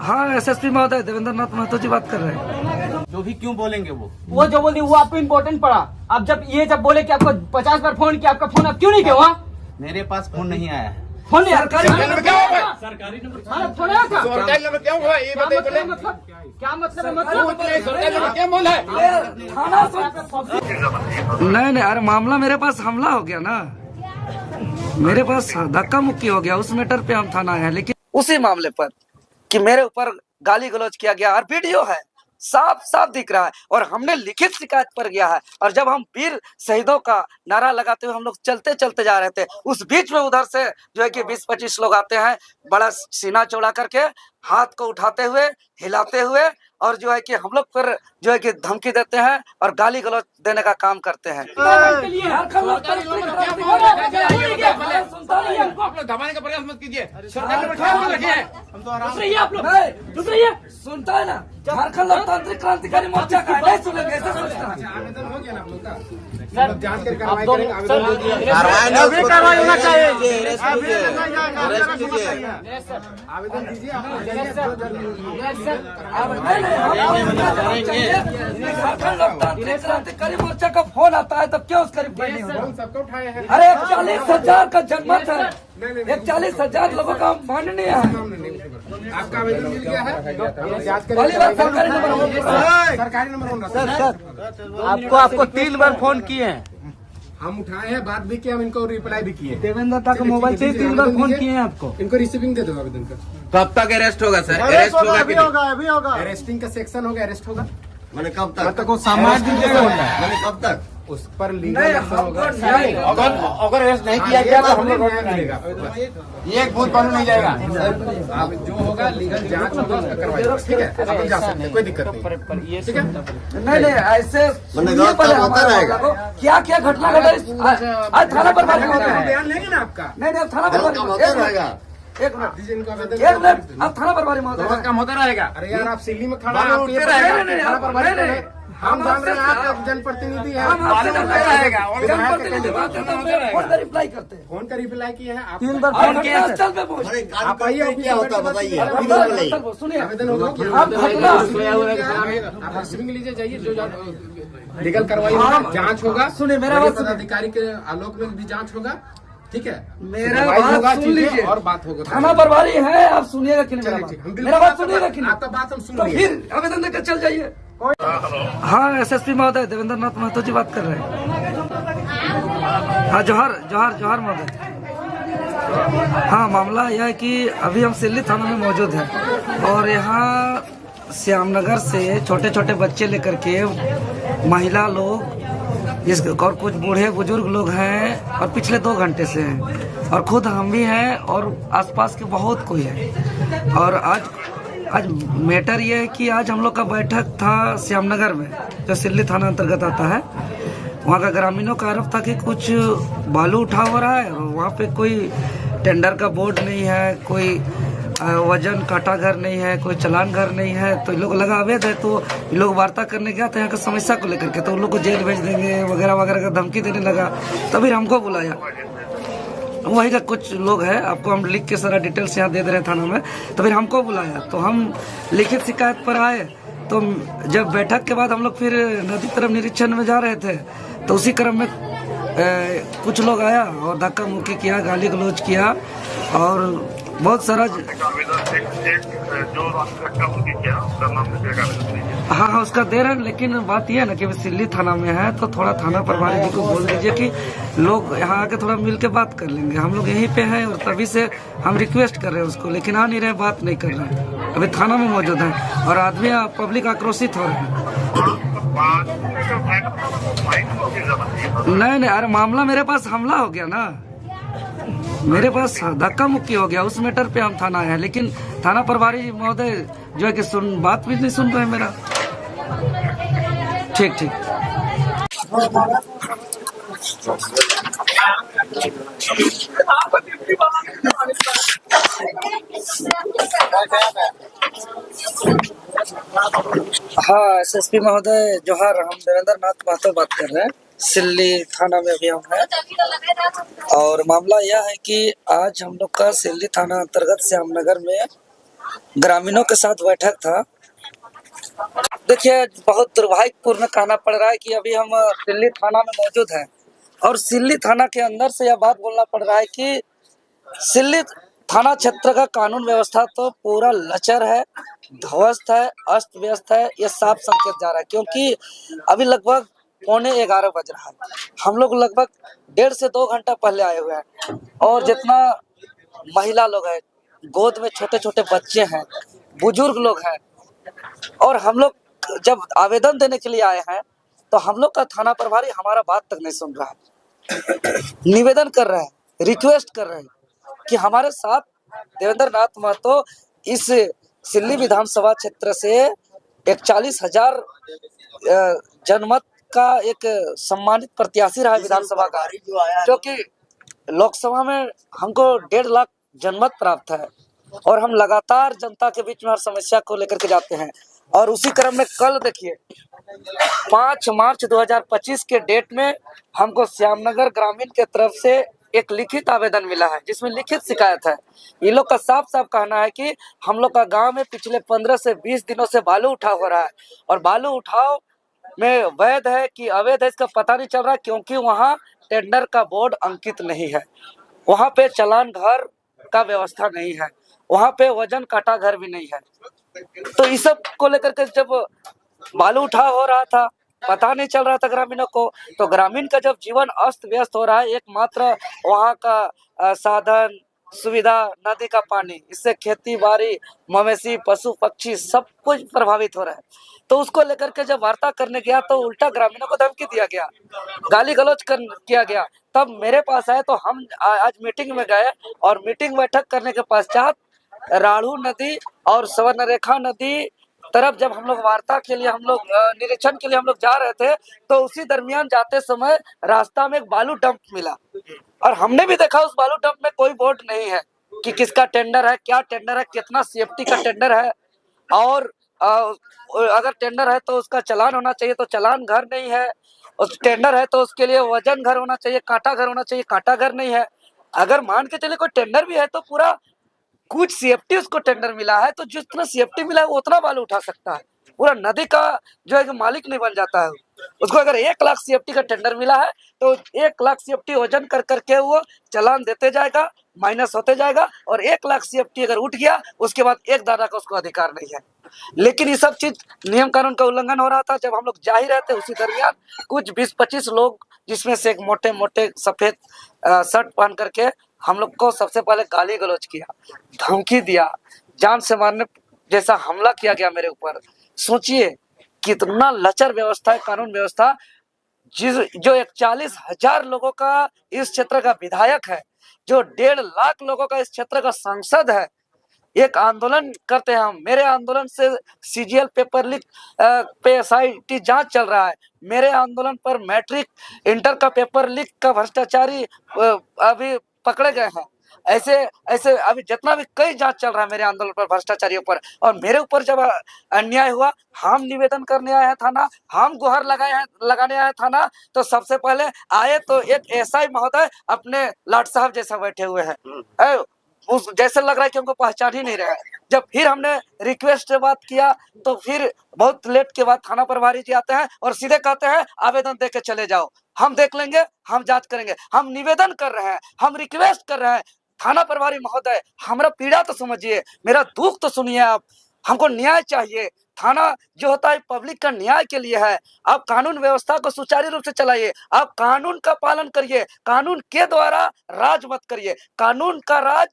हाँ, एसएसपी महोदय देवेंद्र नाथ महतो जी बात कर रहे हैं। जो भी क्यों बोलेंगे वो जो बोली वो आपको इम्पोर्टेंट पड़ा। अब जब बोले कि आपको 50 बार फोन किया, आपका फोन आप क्यों नहीं किया वहाँ? मेरे पास फोन नहीं आया है। फोन नहीं सरकारी नंबर क्या होगा? सरकारी फोन आया था? सरकारी नंबर क्या होगा ये बताइए पहले। क्या मतलब है? सरकारी नंबर क्या बोला है? नहीं, अरे मामला मेरे पास हमला हो गया ना, मेरे पास धक्का मुक्की हो गया, उस मैटर पे हम थाना आए हैं। लेकिन उसी मामले पर कि मेरे ऊपर गाली गलौज किया गया और वीडियो है, साफ साफ दिख रहा है, और हमने लिखित शिकायत पर गया है। और जब हम वीर शहीदों का नारा लगाते हुए हम लोग चलते चलते जा रहे थे, उस बीच में उधर से जो है कि 20-25 लोग आते हैं, बड़ा सीना चौड़ा करके, हाथ को उठाते हुए, हिलाते हुए, और जो है कि हम लोग पर जो है कि धमकी देते हैं और गाली गलौज देने का काम करते हैं। दबाने का प्रयास मत कीजिए। सुनता है ना, झारखंड लोकतांत्रिक क्रांतिकारी मोर्चा का नहीं सुनेंगे, ऐसा सोचता है। आवेदन हो गया ना आप लोग का, जांच कर कार्रवाई करेंगे। कार्रवाई होना चाहिए। आवेदन दीजिए। झारखंड लोकतांत्रिक क्रांतिकारी मोर्चा का फोन आता है तो क्यों उसका रिप्लाई नहीं होता? सबको उठाए हैं। अरे 41,000 का जनमत है, 41,000 लोगों का माननीय है। आपका आवेदन मिल गया है, जांच पहली बार सरकारी नंबर सरकारी नंबर होना सर। आपको 3 बार फोन किए हैं। हम उठाए हैं, बात भी किए, हम इनको रिप्लाई भी किए। देवेंद्र दा का मोबाइल से 3 बार फोन किए हैं आपको। इनको रिसीविंग दे दो आवेदन का। कब तक अरेस्ट होगा सर? अरेस्ट होगा कि अभी होगा। अरेस्टिंग का सेक्शन होगा, अरेस्ट होगा। मैंने कब तक वो समाज दीजिएगा मैंने कब तक उस पर लीगल एक्शन होगा। अगर अरेस्ट नहीं किया गया तो हम लोग मिलेगा। ये एक बूथ बनने नहीं जाएगा। आप जो होगा लीगल जांच होगा, उसका करवाई, ठीक है? आप लोग जा सकते हैं, कोई दिक्कत नहीं, ठीक है? नहीं, ऐसे सुनिए पहले हमारा क्या क्या घटना घटा। आज थाना पर बात होता है, बयान लेंगे ना आपका। नहीं अब थाना पर रहेगा। एक मिनट दीजिए इनको आवेदन। एक मिनट, अब थाना पर बारी महोदय काम होता रहेगा। अरे यार आप सिल्ली में खड़ा हैं, आप ये नहीं, हम जान रहे हैं आप जनप्रतिनिधि हैं। हम आपसे जनप्रतिनिधि बात करते हैं, फोन का रिप्लाई करते हैं। फोन का रिप्लाई किए हैं आप। 3 बार फोन किया है। स्थल पे पहुंच अरे आप आइए, क्या होता है बताइए। सुनिए, आवेदन होगा कि आप घटना आप रिसीविंग लीजिए, जाइए, जो लीगल कार्रवाई होगा, जांच होगा। सुनिए, मेरा बात सुनिए। पदाधिकारी के आलोक में भी जांच होगा, ठीक है? मेरा बात सुन लीजिए और बात होगा। थाना प्रभारी है, आप सुनिएगा कि नहीं? मेरा बात सुनिएगा कि नहीं? आपका बात हम सुन तो लिए। फिर आवेदन देकर चल जाइए। हाँ, एसएसपी महोदय देवेंद्र नाथ महतो जी बात कर रहे हैं। हाँ, जोहार महोदय। हाँ, मामला यह है कि अभी हम सिल्ली थाना में मौजूद हैं और यहाँ श्यामनगर से छोटे छोटे बच्चे लेकर के महिला लोग और कुछ बूढ़े बुजुर्ग लोग हैं और पिछले 2 घंटे से हैं, और खुद हम भी हैं और आसपास के बहुत कोई है। और आज मैटर ये है कि आज हम लोग का बैठक था श्यामनगर में, जो सिल्ली थाना अंतर्गत आता है। वहाँ का ग्रामीणों का आरोप था कि कुछ बालू उठा हो रहा है और वहाँ पे कोई टेंडर का बोर्ड नहीं है, कोई वजन काटा घर नहीं है, कोई चलान घर नहीं है। तो इन लोग लगा अवैध है, तो इन लोग वार्ता करने गया था यहाँ की समस्या को लेकर के, तो उन लोग को जेल भेज देंगे वगैरह वगैरह का धमकी देने लगा। तभी हमको बुलाया, वही का कुछ लोग हैं, आपको हम लिख के सारा डिटेल्स यहाँ दे दे रहे हैं थाना में। तो फिर हमको बुलाया, तो हम लिखित शिकायत पर आए। तो जब बैठक के बाद हम लोग फिर नदी तरफ निरीक्षण में जा रहे थे, तो उसी क्रम में कुछ लोग आया और धक्का मुक्की किया, गाली गलौज किया और बहुत सारा। हाँ, उसका दे रहे हैं, लेकिन बात यह है ना कि सिल्ली थाना में है, तो थोड़ा थाना प्रभारी जी को बोल दीजिए कि लोग यहाँ आके थोड़ा मिल के बात कर लेंगे। हम लोग यहीं पे हैं और तभी से हम रिक्वेस्ट कर रहे हैं उसको, लेकिन आ नहीं रहे, बात नहीं कर रहे हैं। अभी थाना में मौजूद हैं और आदमी पब्लिक आक्रोशित हो रहे हैं। नहीं, अरे मामला मेरे पास हमला हो गया ना, मेरे पास धक्का मुक्की हो गया, उस मैटर पे हम थाना आए हैं। लेकिन थाना प्रभारी महोदय जो है कि बात भी नहीं सुन रहे हैं मेरा। ठीक हाँ, एसएसपी महोदय जोहार, हम देवेंद्र नाथ महतो बात कर रहे हैं। सिल्ली थाना में अभी हम हैं और मामला यह है कि आज हम लोग का सिल्ली थाना अंतर्गत श्यामनगर में ग्रामीणों के साथ बैठक था। देखिए, बहुत दुर्भाग्यपूर्ण कहना पड़ रहा है कि अभी हम सिल्ली थाना में मौजूद हैं और सिल्ली थाना के अंदर से यह बात बोलना पड़ रहा है कि सिल्ली थाना क्षेत्र का कानून व्यवस्था तो पूरा लचर है, ध्वस्त है, अस्त व्यस्त है। ये साफ संकेत जा रहा है क्योंकि अभी लगभग 11:45 बज रहा है। हम लोग लगभग 1.5 से 2 घंटा पहले आए हुए हैं और जितना महिला लोग हैं, गोद में छोटे छोटे बच्चे हैं, बुजुर्ग लोग हैं, और हम लोग जब आवेदन देने के लिए आए हैं तो हम लोग का थाना प्रभारी हमारा बात तक नहीं सुन रहा है। निवेदन कर रहे हैं, रिक्वेस्ट कर रहे हैं कि हमारे साथ देवेंद्र नाथ महतो इस सिल्ली विधानसभा क्षेत्र से 41,000 जनमत का एक सम्मानित प्रत्याशी रहा विधानसभा का, जो कि लोकसभा में हमको 1.5 लाख जनमत प्राप्त है और हम लगातार जनता के बीच में हर समस्या को लेकर के जाते हैं। और उसी क्रम में कल देखिए 5 मार्च 2025 के डेट में हमको श्यामनगर ग्रामीण के तरफ से एक लिखित आवेदन मिला है जिसमें लिखित शिकायत है। ये लोग का साफ साफ कहना है कि हम लोग का गांव में पिछले 15 से 20 दिनों से बालू उठाव हो रहा है और बालू उठाव में वैध है कि अवैध है इसका पता नहीं चल रहा, क्योंकि वहाँ टेंडर का बोर्ड अंकित नहीं है, वहाँ पे चालान घर का व्यवस्था नहीं है, वहाँ पे वजन काटा घर भी नहीं है। तो इस सब को लेकर के जब बालू उठाव हो रहा था, पता नहीं चल रहा था ग्रामीणों को, तो ग्रामीण का जब जीवन अस्त व्यस्त हो रहा है, एकमात्र वहाँ का साधन सुविधा नदी का पानी, इससे खेती बाड़ी, मवेशी, पशु पक्षी सब कुछ प्रभावित हो रहा है। तो उसको लेकर के जब वार्ता करने गया तो उल्टा ग्रामीणों को धमकी दिया गया, गाली गलौज किया गया। तब मेरे पास आए तो हम आज मीटिंग में गए और मीटिंग बैठक करने के पश्चात राढ़ू नदी और स्वर्णरेखा नदी तरफ जब हम लोग वार्ता के लिए, हम लोग निरीक्षण के लिए हम लोग जा रहे थे, तो उसी दरमियान जाते समय रास्ता में एक बालू डंप मिला और हमने भी देखा उस बालू डंप में कोई बोर्ड नहीं है कि किसका टेंडर है, क्या टेंडर है, कितना सीएफटी का टेंडर है, और अगर टेंडर है तो उसका चालान होना चाहिए, तो चालान घर नहीं है। उस टेंडर है तो उसके लिए वजन घर होना चाहिए, कांटा घर होना चाहिए, कांटा घर नहीं है। अगर मान के चलिए कोई टेंडर भी है तो पूरा कुछ सीएफटी उसको टेंडर मिला है, तो जितना सीएफटी मिला है वो उतना बालू उठा सकता है, पूरा नदी का जो है कि मालिक नहीं बन जाता है उसको। अगर 1 लाख सीएफटी का टेंडर मिला है तो 1 लाख सीएफटी वजन कर करके वो चालान देते जाएगा, माइनस होते जाएगा, और 1 लाख सीएफटी अगर उठ गया उसके बाद 1 दाना का उसको अधिकार नहीं है। लेकिन ये सब चीज नियम कानून का उल्लंघन हो रहा था। जब हम लोग जा ही रहे थे उसी दरमियान कुछ 20-25 लोग, जिसमें से एक मोटे मोटे सफेद शर्ट पहन करके हम लोग को सबसे पहले गाली गलौज किया, धमकी दिया, जान से मारने जैसा हमला किया गया मेरे ऊपर। सोचिए कितना लचर व्यवस्था है कानून व्यवस्था, जो 41,000 लोगों का इस क्षेत्र का विधायक है, जो 1.5 लाख लोगों का इस क्षेत्र का सांसद है। एक आंदोलन करते हैं हम, मेरे आंदोलन से सीजीएल पेपर लीक पे एसआईटी जांच चल रहा है, मेरे आंदोलन पर मैट्रिक इंटर का पेपर लीक का भ्रष्टाचारी अभी पकड़े गए हैं। ऐसे ऐसे अभी जितना भी कई जांच चल रहा है मेरे आंदोलन पर, भ्रष्टाचारियों पर, और मेरे ऊपर जब अन्याय हुआ, हम निवेदन करने आए हैं थाना, हम गुहार लगाने आए हैं थाना, तो सबसे पहले आए तो एक एसआई महोदय अपने लाट साहब जैसा बैठे हुए हैं, उस जैसे लग रहा है कि हमको पहचान ही नहीं रहा है। जब फिर हमने रिक्वेस्ट से बात किया तो फिर बहुत लेट के बाद थाना प्रभारी जी आते हैं और सीधे कहते हैं आवेदन दे के चले जाओ, हम देख लेंगे, हम जांच करेंगे। हम निवेदन कर रहे हैं, हम रिक्वेस्ट कर रहे हैं, थाना प्रभारी महोदय हमारा पीड़ा तो समझिए, मेरा दुख तो सुनिए, आप हमको न्याय चाहिए। थाना जो होता है पब्लिक का न्याय के लिए है। आप कानून व्यवस्था को सुचारू रूप से चलाइए, आप कानून का पालन करिए, कानून के द्वारा राज मत करिए। कानून का राज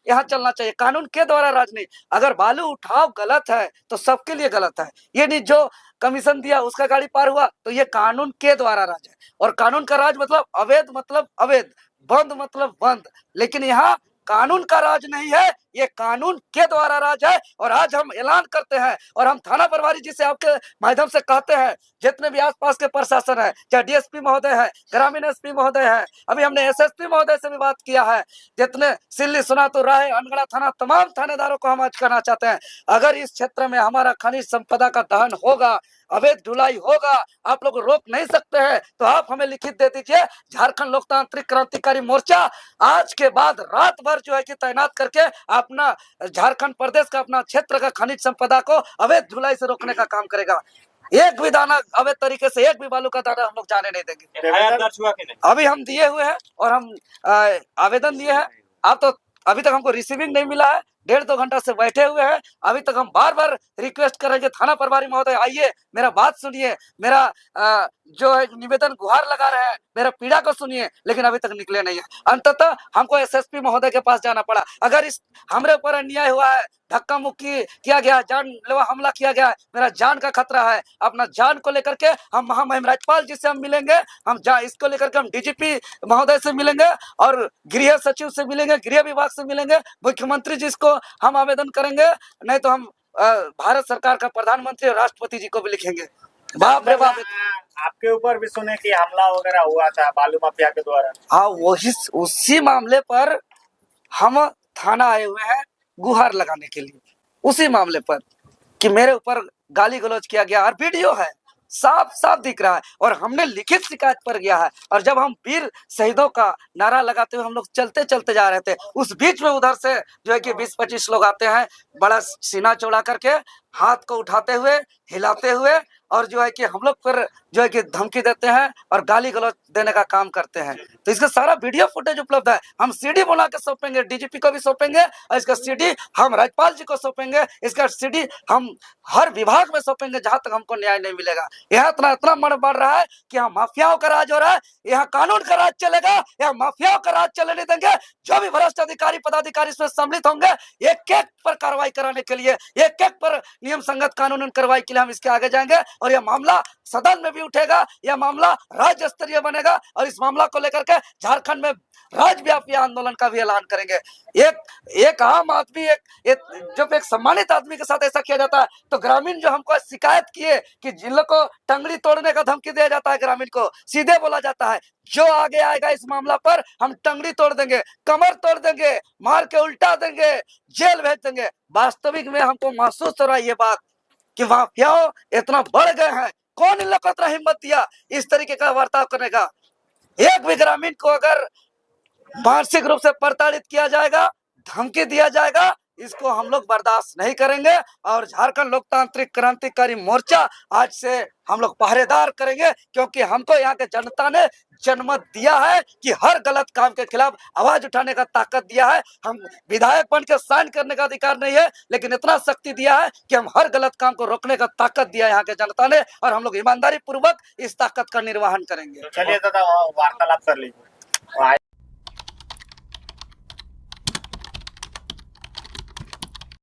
यहाँ चलना चाहिए, कानून के द्वारा राज नहीं। अगर बालू उठाव गलत है तो सबके लिए गलत है, ये नहीं जो कमीशन दिया उसका गाड़ी पार हुआ, तो ये कानून के द्वारा राज है। और कानून का राज मतलब अवैध, बंद मतलब बंद। लेकिन यहाँ कानून का राज नहीं है, ये कानून के द्वारा राज है। और आज हम ऐलान करते हैं और हम थाना प्रभारी जी से आपके माध्यम से कहते हैं, जितने भी आसपास के प्रशासन है, चाहे डीएसपी महोदय है, ग्रामीण एसपी महोदय है, अभी हमने एसएसपी महोदय से भी बात किया है, जितने सिल्ली, सुनातू, राहे, अनगढ़ा थाना, तमाम थानेदारों को हम आज कहना चाहते हैं, अगर इस क्षेत्र में हमारा खनिज संपदा का दहन होगा, अवैध ढुलाई होगा, आप लोग रोक नहीं सकते हैं, तो आप हमें लिखित दे दीजिए। झारखंड लोकतांत्रिक क्रांतिकारी मोर्चा आज के बाद रात भर जो है कि तैनात करके आप अपना झारखंड प्रदेश का अपना क्षेत्र का खनिज संपदा को अवैध ढुलाई से रोकने का काम करेगा। एक भी दाना अवैध तरीके से, एक भी बालू का दाना हम लोग जाने नहीं देंगे। अभी हम दिए हुए हैं और हम आवेदन दिए हैं। आप तो अभी तक हमको रिसीविंग नहीं मिला है, 1.5-2 घंटा से बैठे हुए हैं। अभी तक हम बार बार रिक्वेस्ट कर रहे हैं कि थाना प्रभारी महोदय आइए, मेरा बात सुनिए, मेरा जो है निवेदन गुहार लगा रहे हैं, मेरा पीड़ा को सुनिए, लेकिन अभी तक निकले नहीं है। अंततः हमको एसएसपी महोदय के पास जाना पड़ा। अगर इस हमरे ऊपर अन्याय हुआ है, धक्का मुक्की किया गया, जानलेवा हमला किया गया है, मेरा जान का खतरा है, अपना जान को लेकर के हम महामहिम राज्यपाल जी से हम मिलेंगे, इसको लेकर के हम डीजीपी महोदय से मिलेंगे और गृह सचिव से मिलेंगे, गृह विभाग से मिलेंगे, मुख्यमंत्री जी को हम आवेदन करेंगे, नहीं तो हम भारत सरकार का प्रधानमंत्री और राष्ट्रपति जी को भी लिखेंगे। बाप रे बाप। आपके ऊपर भी सुने कि हमला वगैरह हुआ था बालू माफिया के द्वारा। हाँ, वही उसी मामले पर हम थाना आए हुए हैं गुहार लगाने के लिए, उसी मामले पर कि मेरे ऊपर गाली गलौज किया गया और वीडियो है, साफ साफ दिख रहा है और हमने लिखित शिकायत पर गया है। और जब हम वीर शहीदों का नारा लगाते हुए हम लोग चलते चलते जा रहे थे, उस बीच में उधर से जो है कि 20-25 लोग आते हैं, बड़ा सीना चौड़ा करके, हाथ को उठाते हुए, हिलाते हुए, और जो है कि हम लोग पर जो है कि धमकी देते हैं और गाली गलौज देने का काम करते हैं। तो इसका सारा वीडियो फुटेज उपलब्ध है। हम सीडी बना के सौंपेंगे, डीजीपी को भी सौंपेंगे और इसका सीडी हम राज्यपाल जी को सौंपेंगे, इसका सीडी हम हर विभाग में सौंपेंगे जहां तक हमको न्याय नहीं मिलेगा। यहाँ इतना मन बढ़ रहा है कि यहाँ माफियाओं का राज हो रहा है, यहाँ कानून का राज चलेगा, यहाँ माफियाओं का राज चलने नहीं देंगे। जो भी भ्रष्ट अधिकारी पदाधिकारी इसमें सम्मिलित होंगे, एक एक पर कार्रवाई कराने के लिए, एक एक पर नियम संगत कानूनी कार्रवाई के लिए हम इसके आगे जाएंगे और यह मामला सदन में भी उठेगा, यह मामला राज्य स्तरीय बनेगा और इस मामला को लेकर के झारखंड में राज्यव्यापी आंदोलन का भी ऐलान करेंगे। एक आम आदमी, जब एक सम्मानित आदमी के साथ ऐसा किया जाता है तो ग्रामीण जो हमको शिकायत किए कि जिन लोग को टंगड़ी तोड़ने का धमकी दिया जाता है, ग्रामीण को सीधे बोला जाता है जो आगे आएगा इस मामला पर हम टंगड़ी तोड़ देंगे, कमर तोड़ देंगे, मार के उल्टा देंगे, जेल भेज देंगे। वास्तविक में हमको महसूस हो रहा है ये बात कि माफियाओं इतना बढ़ गए हैं। कौन इन लोग को इतना हिम्मत दिया इस तरीके का बर्ताव करने का? एक भी ग्रामीण को अगर मानसिक रूप से प्रताड़ित किया जाएगा, धमकी दिया जाएगा, इसको हम लोग बर्दाश्त नहीं करेंगे और झारखंड लोकतांत्रिक क्रांतिकारी मोर्चा आज से हम लोग पहरेदार करेंगे, क्योंकि हमको यहाँ के जनता ने जनमत दिया है कि हर गलत काम के खिलाफ आवाज उठाने का ताकत दिया है। हम विधायक बन के साइन करने का अधिकार नहीं है, लेकिन इतना शक्ति दिया है कि हम हर गलत काम को रोकने का ताकत दिया है यहाँ के जनता ने, और हम लोग ईमानदारी पूर्वक इस ताकत का निर्वहन करेंगे। चलिए दादा वार्तालाप कर लीजिए।